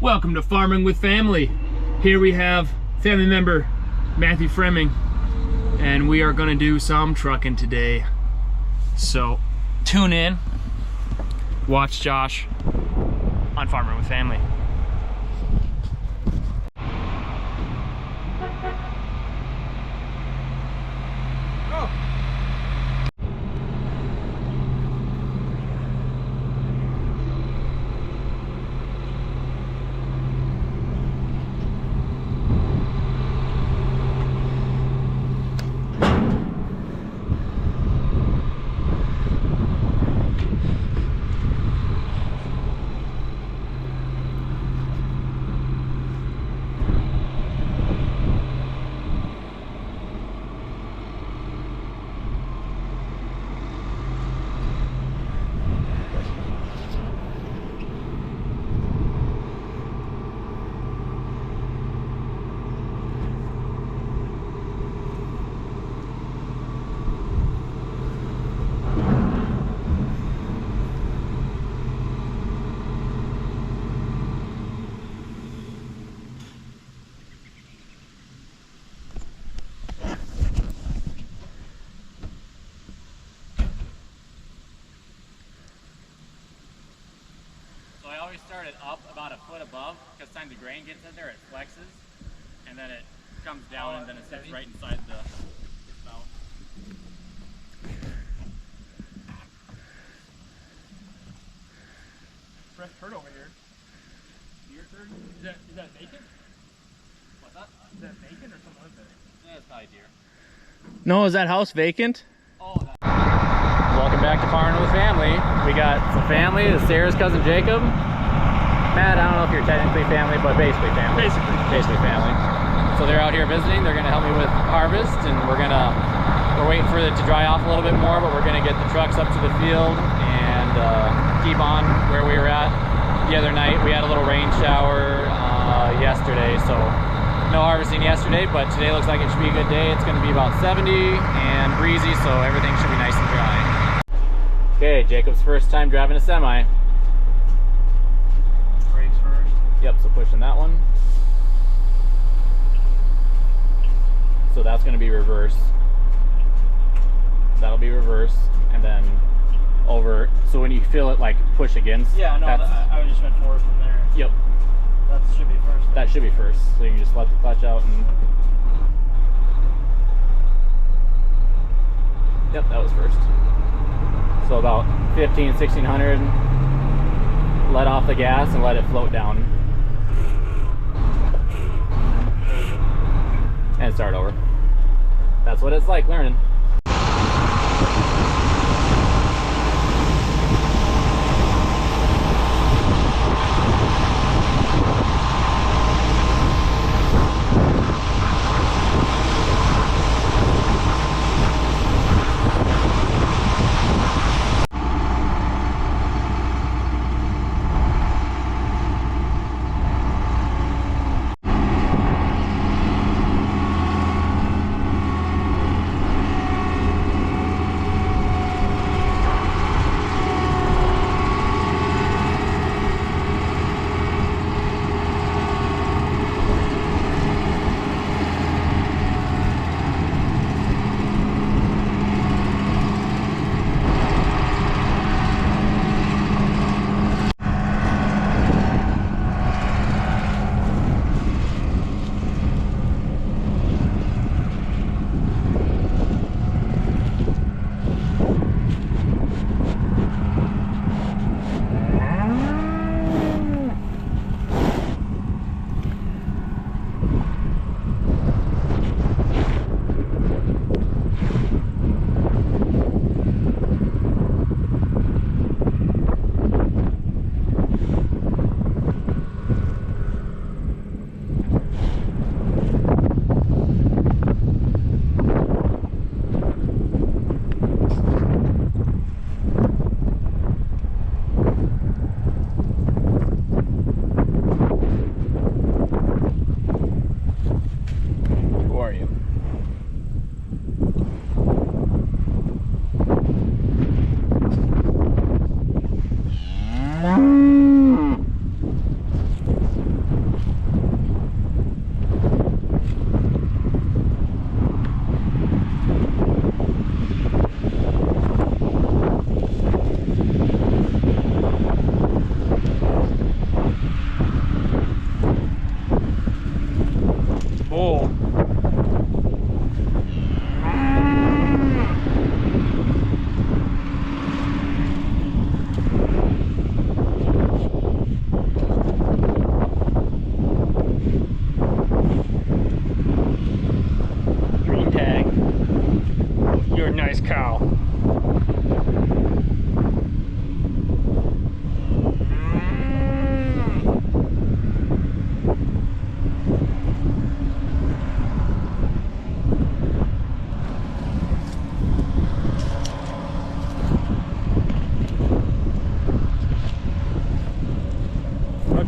Welcome to Farming with Family. Here we have family member Matthew Fremming, and we are going to do some trucking today. So tune in, watch Josh on Farming with Family. So I always start it up about a foot above, because time the grain gets in there, it flexes, and then it comes down, and then it sits right inside the spout. Fresh turd over here. Deer turd? Is that bacon? What's that? Is that bacon or something like that? Yeah, it's probably deer. No, is that house vacant? Oh, welcome back to Farming with Family. We got some family. This is Sarah's cousin Jacob. Matt, I don't know if you're technically family, but basically family. Basically family. So they're out here visiting. They're gonna help me with harvest, and we're waiting for it to dry off a little bit more, but we're gonna get the trucks up to the field and keep on where we were at the other night. We had a little rain shower yesterday, so no harvesting yesterday, but today looks like it should be a good day. It's gonna be about 70 and breezy, so everything should be nice and dry. Okay, Jacob's first time driving a semi. Brakes first. Yep, so pushing that one. So that's going to be reverse. That'll be reverse, and then over. So when you feel it like push against. Yeah, no, I just went forward from there. Yep, That should be first. that should be first. So you can just let the clutch out and. Yep, that was first. So about 1600, let off the gas and let it float down. And start over. That's what it's like learning.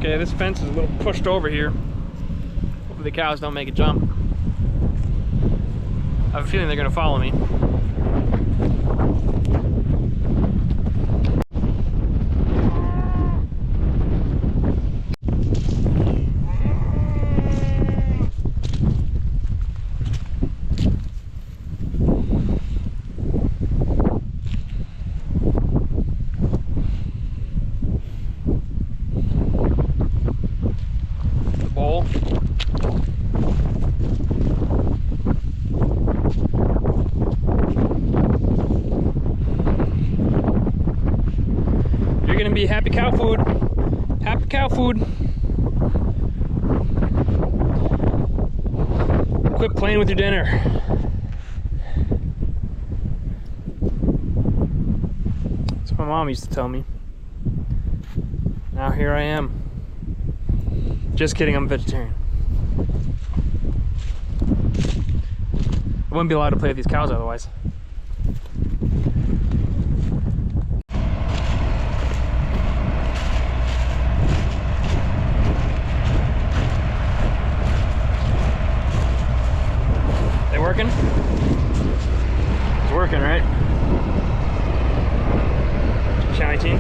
Okay, this fence is a little pushed over here. Hopefully the cows don't make a jump. I have a feeling they're gonna follow me. Be happy cow food. Happy cow food. Quit playing with your dinner. That's what my mom used to tell me. Now here I am. Just kidding, I'm a vegetarian. I wouldn't be allowed to play with these cows otherwise. Working? It's working, right? Shiny team.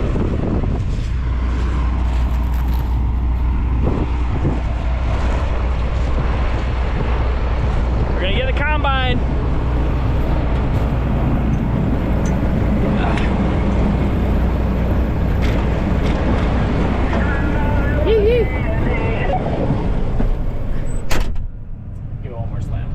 We're gonna get the combine. Give it one more slam.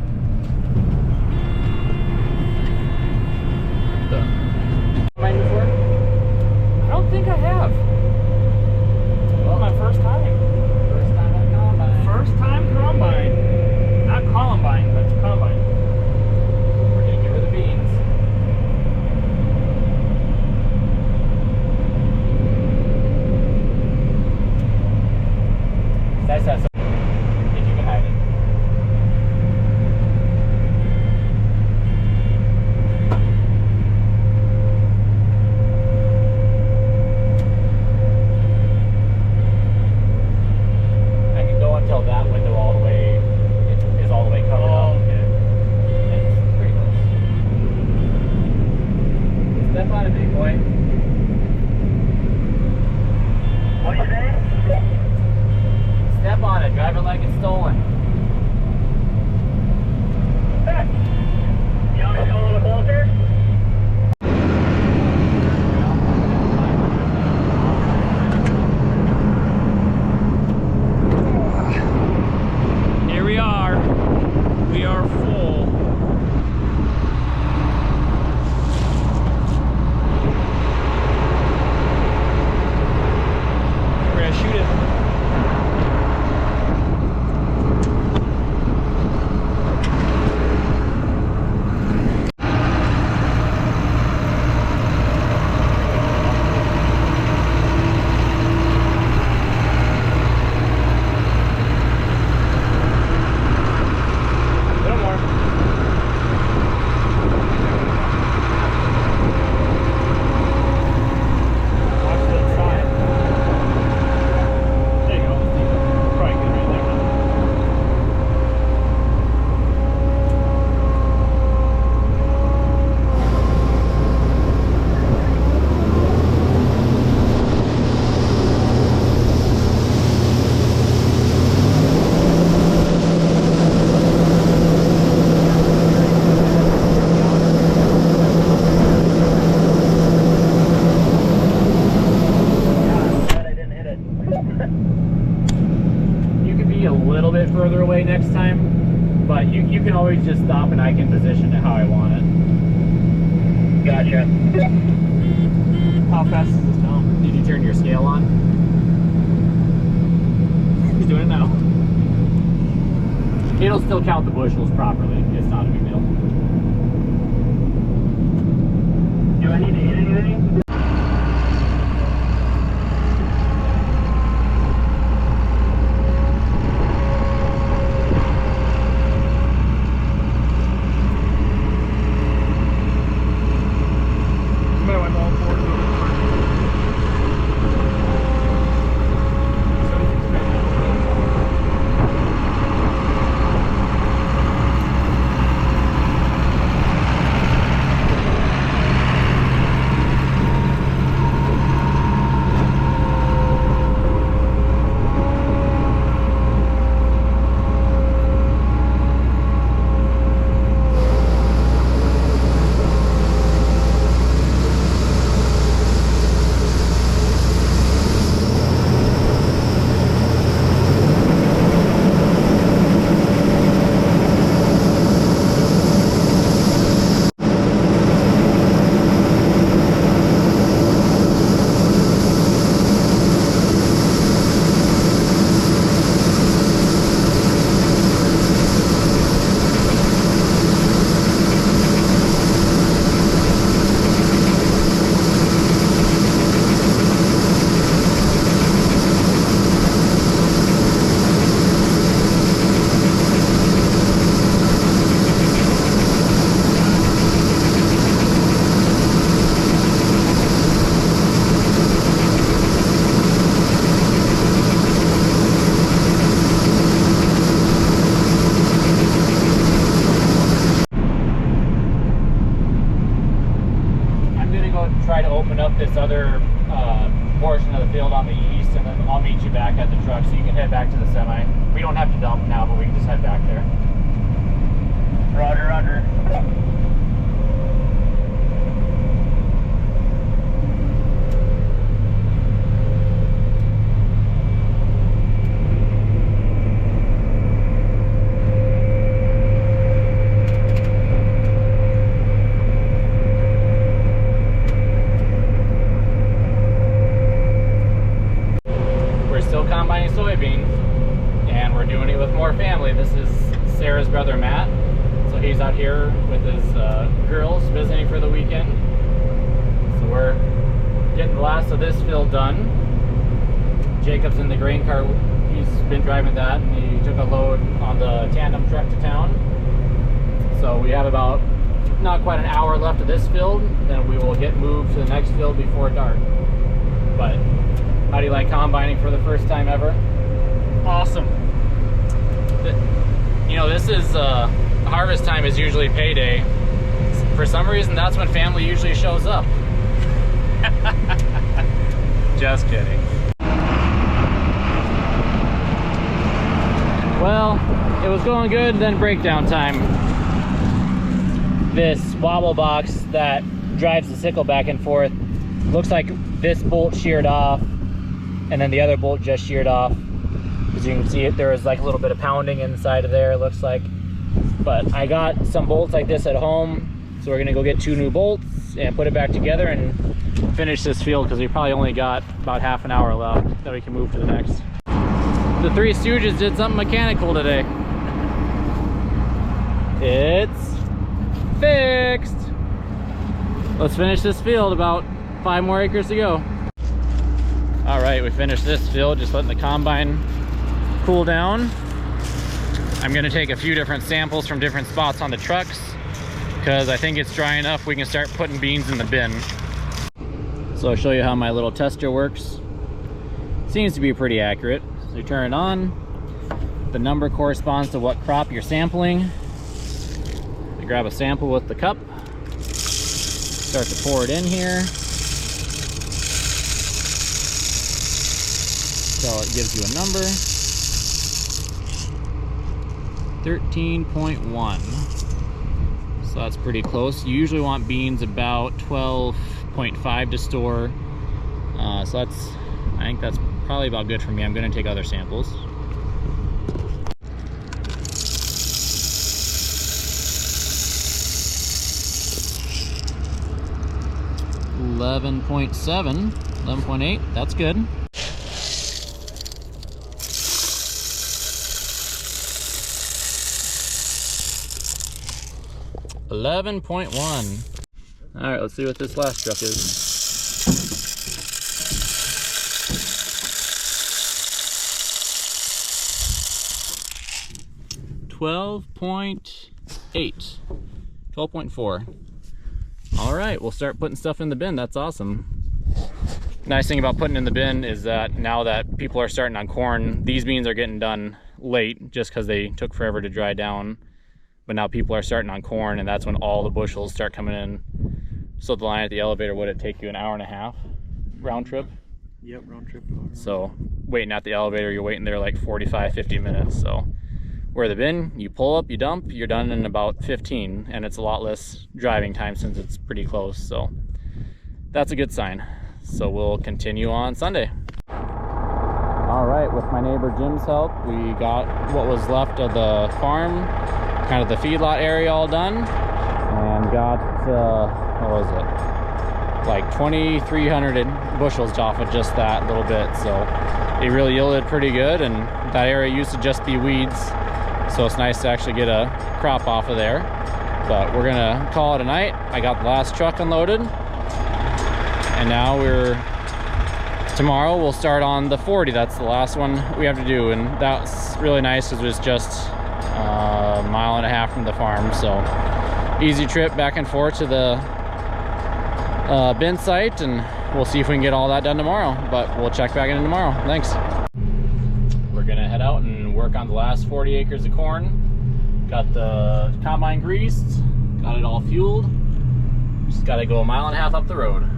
Before? I don't think I have. Well, my first time. First time at combine. First time combine. Not Columbine, but combine. We're gonna give her the beans. That's that. If you can hide it. Until that window all the way is all the way covered up. Okay. It's pretty close. Step on it, big boy. What'd you say? Step on it. Drive it like it's stolen. You want me to come a little closer? Here we are. We are full. We're gonna shoot it. further away next time, but you can always just stop and I can position it how I want it. Gotcha. How fast is this down? Did you turn your scale on? He's doing it now. It'll still count the bushels properly. It's not a big deal. Do I need to hit anything? Might wipe all four. 76 east, and then I'll meet you back at the truck so you can head back to the semi. We don't have to dump now, but we can just head back there. Roger, roger. We're still combining soybeans, and we're doing it with more family. This is Sarah's brother Matt. So he's out here with his girls visiting for the weekend. So we're getting the last of this field done. Jacob's in the grain cart. He's been driving that, and he took a load on the tandem truck to town. So we have about not quite an hour left of this field, then we will get moved to the next field before dark. But how do you like combining for the first time ever? Awesome. You know, this is harvest time is usually payday. For some reason, that's when family usually shows up. Just kidding. Well, it was going good, then breakdown time. This wobble box that drives the sickle back and forth, looks like this bolt sheared off, and then the other bolt just sheared off. As you can see, there was like a little bit of pounding inside of there, it looks like. But I got some bolts like this at home, so we're gonna go get 2 new bolts and put it back together and finish this field, because we probably only got about half an hour left that we can move to the next. The Three Stooges did something mechanical today. It's fixed. Let's finish this field, about 5 more acres to go. All right, we finished this field, just letting the combine cool down. I'm gonna take a few different samples from different spots on the trucks, because I think it's dry enough we can start putting beans in the bin. So I'll show you how my little tester works. Seems to be pretty accurate. So you turn it on, the number corresponds to what crop you're sampling. You grab a sample with the cup, start to pour it in here. So it gives you a number. 13.1. So that's pretty close. You usually want beans about 12.5 to store. So I think that's probably about good for me. I'm gonna take other samples. .7, 11.8, that's good. 11.1. All right, let's see what this last truck is. 12.8. 12.4. All right, we'll start putting stuff in the bin. That's awesome. Nice thing about putting in the bin is that now that people are starting on corn, these beans are getting done late just because they took forever to dry down. But now people are starting on corn, and that's when all the bushels start coming in. So the line at the elevator, would it take you an hour and a half round trip? Yep, round trip. So waiting at the elevator, you're waiting there like 45, 50 minutes. So where the bin, you pull up, you dump, you're done in about 15, and it's a lot less driving time since it's pretty close. So that's a good sign. So we'll continue on Sunday. All right, with my neighbor Jim's help, we got what was left of the farm, kind of the feedlot area all done, and got, what was it? Like 2,300 bushels off of just that little bit. So it really yielded pretty good, and that area used to just be weeds. So it's nice to actually get a crop off of there. But we're gonna call it a night. I got the last truck unloaded, and now tomorrow we'll start on the 40. That's the last one we have to do, and that's really nice because it was just a mile and a half from the farm. So easy trip back and forth to the bin site, and we'll see if we can get all that done tomorrow. But we'll check back in tomorrow. Thanks. We're gonna head out and work on the last 40 acres of corn. Got the combine greased, got it all fueled. Just gotta go a mile and a half up the road.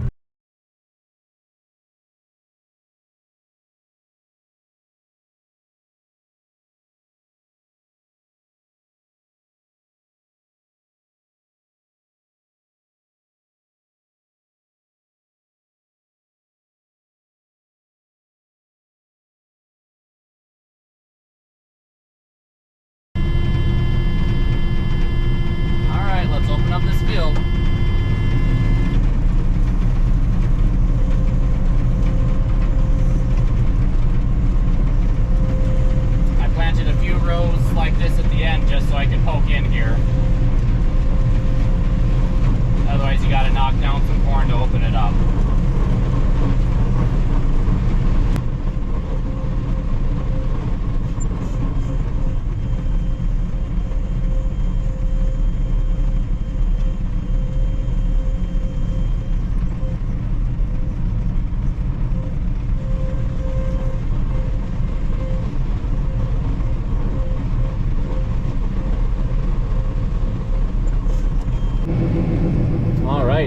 there. Otherwise you gotta knock down some corn to open it up.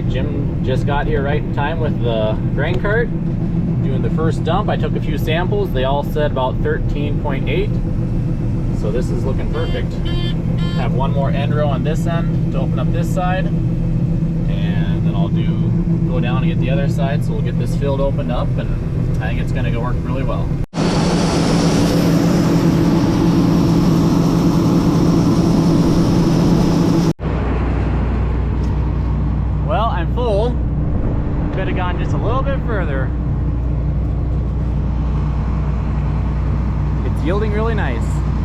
Jim just got here right in time with the grain cart, doing the first dump. I took a few samples. They all said about 13.8. So this is looking perfect. Have one more end row on this end to open up this side. And then I'll go down and get the other side. So we'll get this field opened up, and I think it's gonna work really well. Full. Could have gone just a little bit further. It's yielding really nice.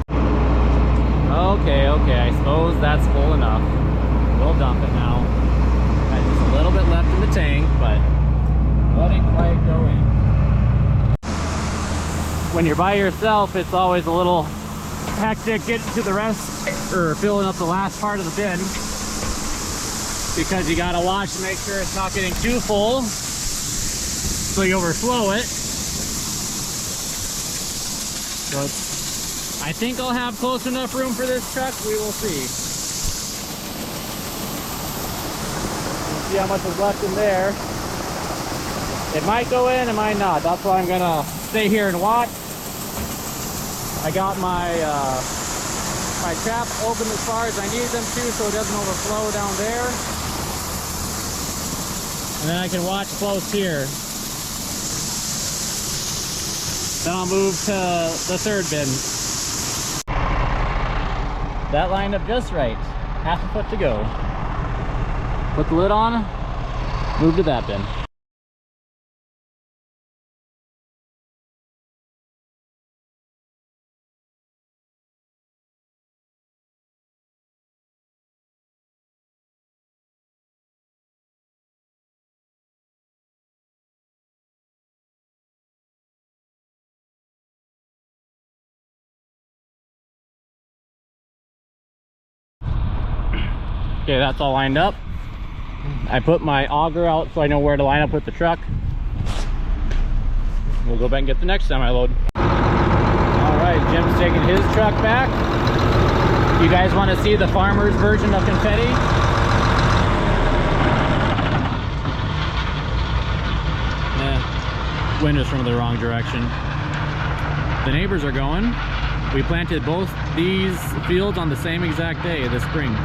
Okay, I suppose that's full enough. We'll dump it now. Got just a little bit left in the tank, but wouldn't quite go in. When you're by yourself, it's always a little hectic getting to the rest, or filling up the last part of the bin, because you gotta watch to make sure it's not getting too full so you overflow it. But I think I'll have close enough room for this truck. We will see. We'll see how much is left in there. It might go in, it might not. That's why I'm gonna stay here and watch. I got my my trap open as far as I need them to, so it doesn't overflow down there. And then I can watch close here. Then I'll move to the third bin. That lined up just right. Half a foot to go. Put the lid on, move to that bin. Okay, that's all lined up. I put my auger out so I know where to line up with the truck. We'll go back and get the next semi-load. All right, Jim's taking his truck back. You guys want to see the farmer's version of confetti? Wind is from the wrong direction. The neighbors are going. We planted both these fields on the same exact day this spring.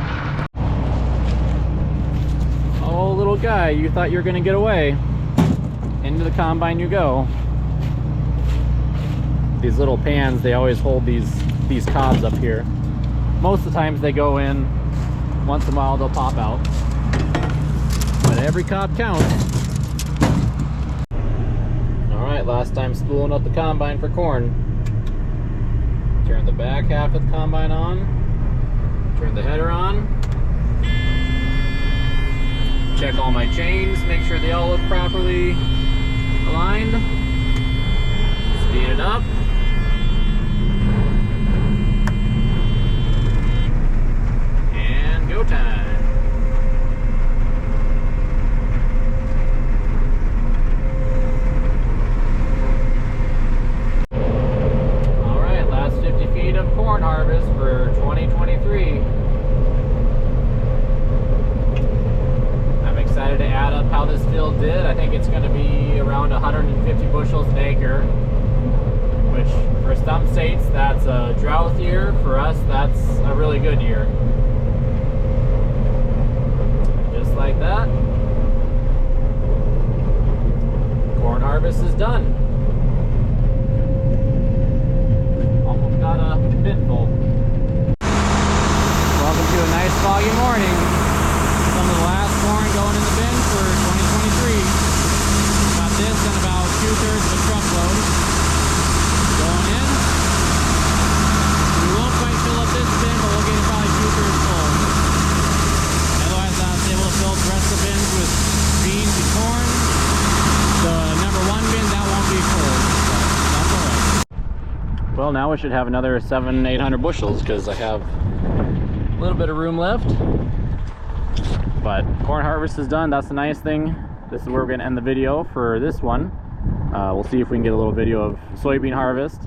Oh, little guy, you thought you were gonna get away. Into the combine you go. These little pans, they always hold these cobs up here. Most of the times they go in. Once in a while they'll pop out. But every cob counts. Alright, last time spooling up the combine for corn. Turn the back half of the combine on. Turn the header on. Check all my chains, make sure they all look properly aligned. Speed it up. And go time. All right, last 50 feet of corn harvest for 2023. Excited to add up how this field did. I think it's going to be around 150 bushels an acre, which for some states that's a drought year. For us, that's a really good year. Just like that, corn harvest is done. Almost got a bin full. Welcome to a nice foggy morning. Some of the last corn going in the bin for 2023. Got this and about 2/3 of a truckload going in. We won't quite fill up this bin, but we'll get it probably 2/3 full. Well, now we should have another 700-800 bushels because I have a little bit of room left. But corn harvest is done. That's the nice thing. This is where we're going to end the video for this one. We'll see if we can get a little video of soybean harvest.